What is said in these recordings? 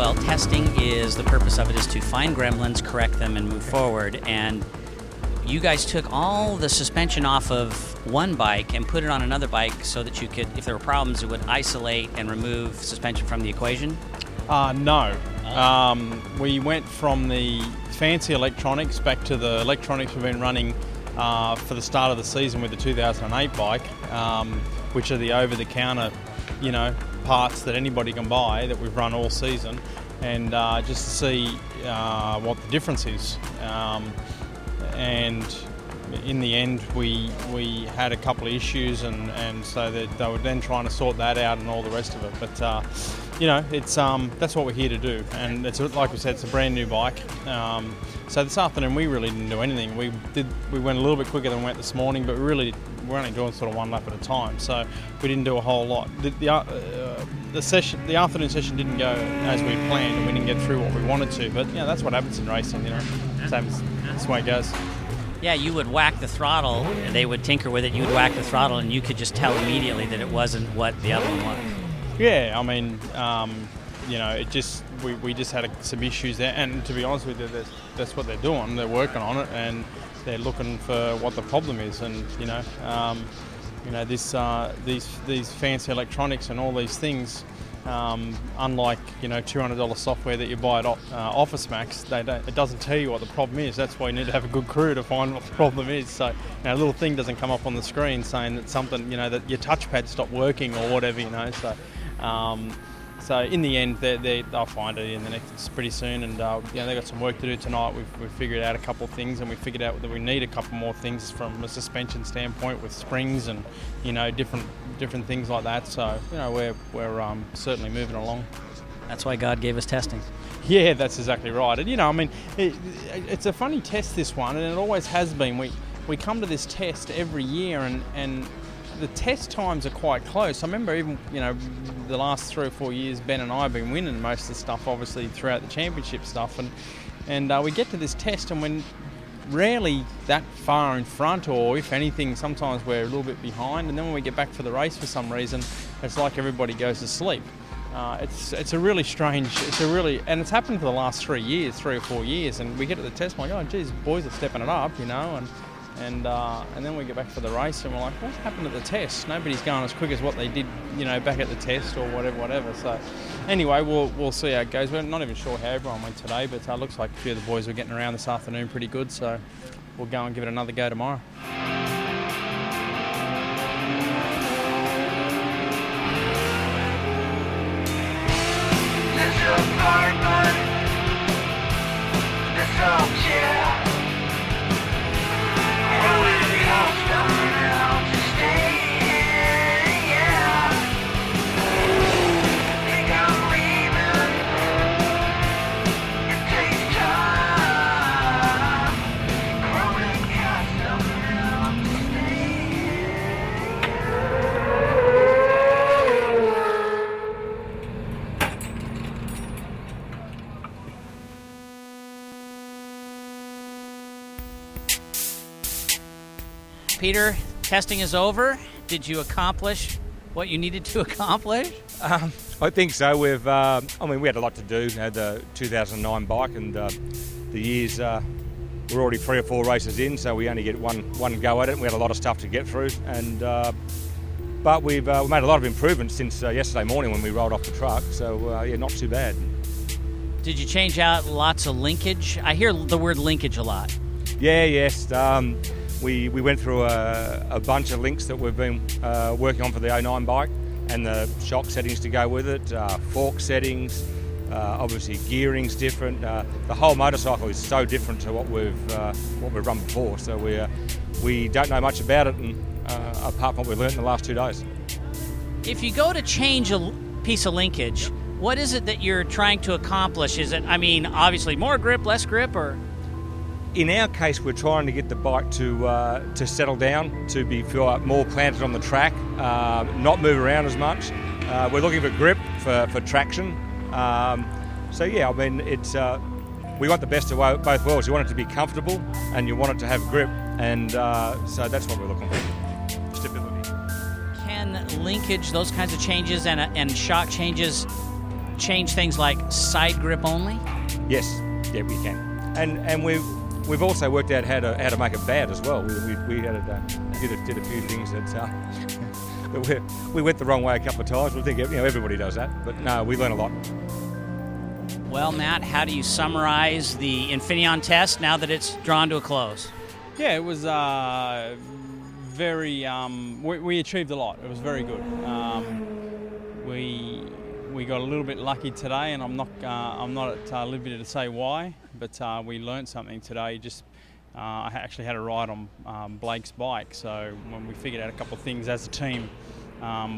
well, testing is, the purpose of it is to find gremlins, correct them, and move forward. And you guys took all the suspension off of one bike and put it on another bike so that you could, if there were problems, it would isolate and remove suspension from the equation? No. We went from the fancy electronics back to the electronics we've been running for the start of the season with the 2008 bike, which are the over-the-counter, parts that anybody can buy that we've run all season, and just to see what the difference is. And in the end, we had a couple of issues, and so that they were then trying to sort that out and all the rest of it. But it's that's what we're here to do, and it's like we said, it's a brand new bike. So this afternoon we really didn't do anything. We went a little bit quicker than we went this morning, but we're only doing sort of one lap at a time, so we didn't do a whole lot. The afternoon session didn't go as we planned, and we didn't get through what we wanted to. But that's what happens in racing, that's the way it goes. Yeah, you would whack the throttle, and they would tinker with it. You'd whack the throttle, and you could just tell immediately that it wasn't what the other one was. Yeah, I mean, it just we just had some issues there, and to be honest with you, that's what they're doing. They're working on it, and they're looking for what the problem is. And these fancy electronics and all these things, unlike $200 software that you buy at Office Max, it doesn't tell you what the problem is. That's why you need to have a good crew to find what the problem is. So a little thing doesn't come up on the screen saying that something, that your touchpad stopped working or whatever, So in the end, they'll find it in the next pretty soon, and they've got some work to do tonight. We've figured out a couple of things, and we figured out that we need a couple more things from a suspension standpoint with springs and different things like that. So we're certainly moving along. That's why God gave us testing. Yeah, that's exactly right. And it's a funny test, this one, and it always has been. We come to this test every year, and the test times are quite close. I remember even, the last 3 or 4 years, Ben and I have been winning most of the stuff, obviously, throughout the championship stuff. And we get to this test, and we're rarely that far in front, or if anything, sometimes we're a little bit behind. And then when we get back for the race for some reason, it's like everybody goes to sleep. It's a really strange, and it's happened for the last 3 or 4 years. And we get to the test, I'm like, oh, geez, boys are stepping it up, And then we get back for the race, and we're like, what's happened at the test? Nobody's going as quick as what they did, back at the test or whatever. So anyway, we'll see how it goes. We're not even sure how everyone went today, but it looks like a few of the boys were getting around this afternoon pretty good. So we'll go and give it another go tomorrow. Peter, testing is over. Did you accomplish what you needed to accomplish? I think so. We had a lot to do. The 2009 bike, and the years we're already 3 or 4 races in, so we only get one go at it. We had a lot of stuff to get through, and but we've made a lot of improvements since yesterday morning when we rolled off the truck. So not too bad. Did you change out lots of linkage? I hear the word linkage a lot. Yes. We went through a bunch of links that we've been working on for the 09 bike, and the shock settings to go with it, fork settings, obviously gearing's different. The whole motorcycle is so different to what we've run before, so we don't know much about it, and apart from what we've learned in the last 2 days. If you go to change a piece of linkage, what is it that you're trying to accomplish? Is it, obviously more grip, less grip, or? In our case, we're trying to get the bike to settle down, to feel more planted on the track, not move around as much. We're looking for grip, for traction. It's we want the best of both worlds. You want it to be comfortable, and you want it to have grip, and so that's what we're looking for, stability. Can linkage, those kinds of changes, and shock changes change things like side grip only? Yes, yeah, we can. And we've also worked out how to make it bad as well. We did a few things that we went the wrong way a couple of times. We think everybody does that, but no, we learn a lot. Well, Matt, how do you summarize the Infineon test now that it's drawn to a close? Yeah, it was very. We achieved a lot. It was very good. We got a little bit lucky today, and I'm not at liberty to say why, but we learned something today. I actually had a ride on Blake's bike, so when we figured out a couple of things as a team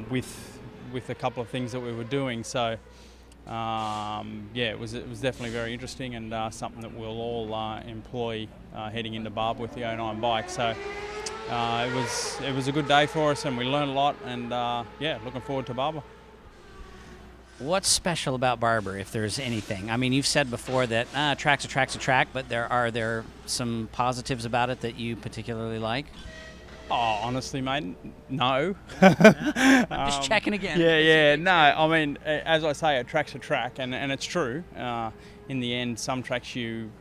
with a couple of things that we were doing, so it was definitely very interesting and something that we'll all employ heading into Barber with the 09 bike. So it was a good day for us, and we learned a lot, and looking forward to Barber. What's special about Barber, if there's anything? I mean, you've said before that track's a track, but are there some positives about it that you particularly like? Oh, honestly, mate, no. I'm just checking again. Yeah. No, I mean, as I say, a track's a track, and it's true. In the end, some tracks you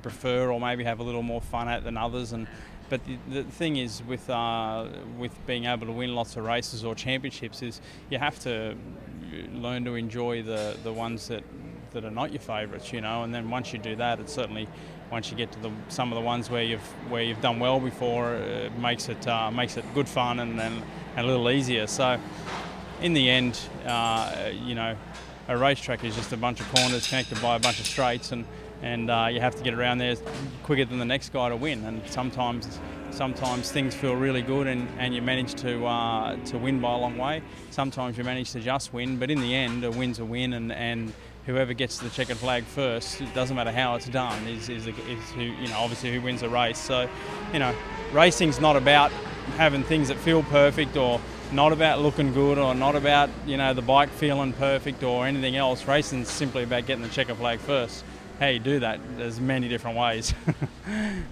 prefer or maybe have a little more fun at than others, but the thing is with being able to win lots of races or championships is you have to learn to enjoy the ones that are not your favourites, and then once you do that, it's certainly once you get to some of the ones where you've done well before, it makes it good fun and then a little easier. So in the end, a racetrack is just a bunch of corners connected by a bunch of straights, and you have to get around there quicker than the next guy to win. And sometimes things feel really good and you manage to win by a long way. Sometimes you manage to just win, but in the end, a win's a win, and whoever gets the checkered flag first, it doesn't matter how it's done, is who, obviously who wins the race. So, racing's not about having things that feel perfect, or not about looking good, or not about, the bike feeling perfect or anything else. Racing's simply about getting the checkered flag first. How you do that, there's many different ways.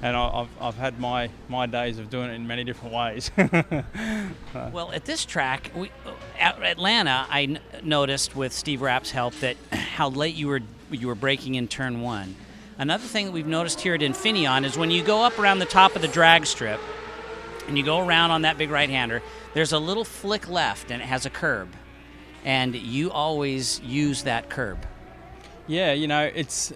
And I've had my days of doing it in many different ways. Well, at this track, at Atlanta, I noticed with Steve Rapp's help that how late you were braking in turn one. Another thing that we've noticed here at Infineon is when you go up around the top of the drag strip and you go around on that big right-hander, there's a little flick left and it has a curb. And you always use that curb. Yeah, it's.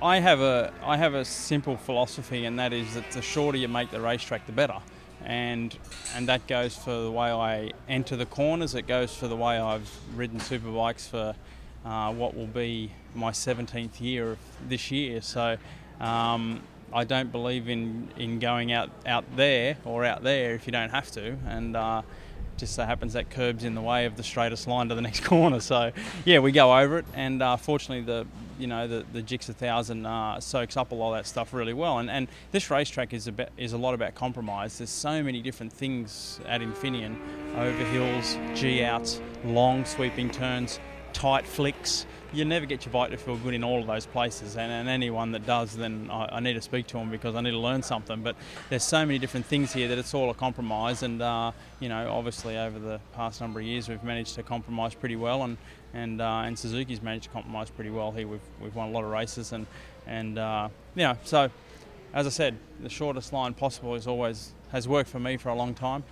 I have a simple philosophy, and that is that the shorter you make the racetrack, the better, and that goes for the way I enter the corners. It goes for the way I've ridden superbikes for what will be my 17th year of this year. So I don't believe in going out there if you don't have to, and just so happens that curb's in the way of the straightest line to the next corner. So yeah, we go over it, and fortunately the GSXR 1000 soaks up a lot of that stuff really well. And this racetrack is a lot about compromise. There's so many different things at Infineon: over hills, G-outs, long sweeping turns, tight flicks. You never get your bike to feel good in all of those places, and anyone that does, then I need to speak to them because I need to learn something. But there's so many different things here that it's all a compromise, and obviously over the past number of years we've managed to compromise pretty well, and Suzuki's managed to compromise pretty well here. We've won a lot of races, so as I said, the shortest line possible has worked for me for a long time,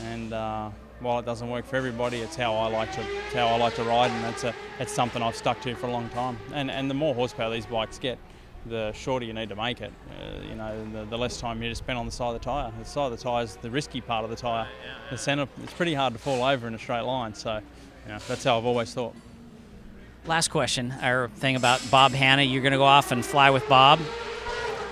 and while it doesn't work for everybody, it's how I like to ride, and it's something I've stuck to for a long time. And the more horsepower these bikes get, the shorter you need to make it. The less time you need to spend on the side of the tyre. The side of the tyre is the risky part of the tyre. The centre, it's pretty hard to fall over in a straight line. So, that's how I've always thought. Last question, or thing about Bob Hanna. You're going to go off and fly with Bob?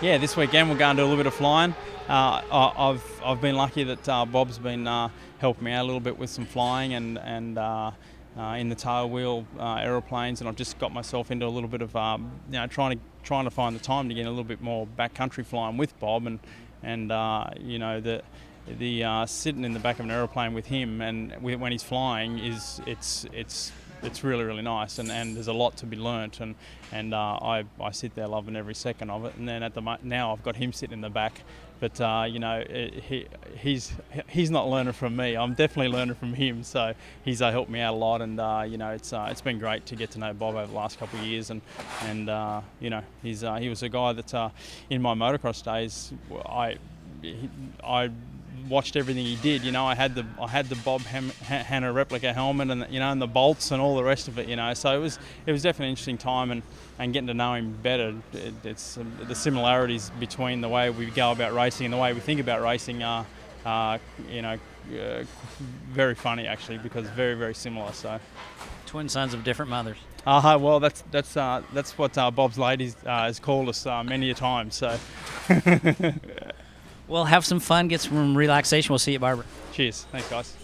Yeah, this weekend we're going to do a little bit of flying. I've been lucky that Bob's been helping me out a little bit with some flying and in the tail wheel aeroplanes, and I've just got myself into a little bit of trying to find the time to get a little bit more backcountry flying with Bob, and the sitting in the back of an aeroplane with him and when he's flying it's really, really nice, and there's a lot to be learnt, and I sit there loving every second of it. And then now I've got him sitting in the back But he's not learning from me. I'm definitely learning from him. So he's helped me out a lot, and it's been great to get to know Bob over the last couple of years. And he was a guy that in my motocross days I watched everything he did. I had the Bob Hanna replica helmet, and and the bolts and all the rest of it. So it was definitely an interesting time, and getting to know him better. It's the similarities between the way we go about racing and the way we think about racing are very funny actually, because very, very similar. So Twin sons of different mothers. Well, that's what Bob's ladies has called us many a time. So. Well, have some fun, get some relaxation. We'll see you at Barber. Cheers. Thanks, guys.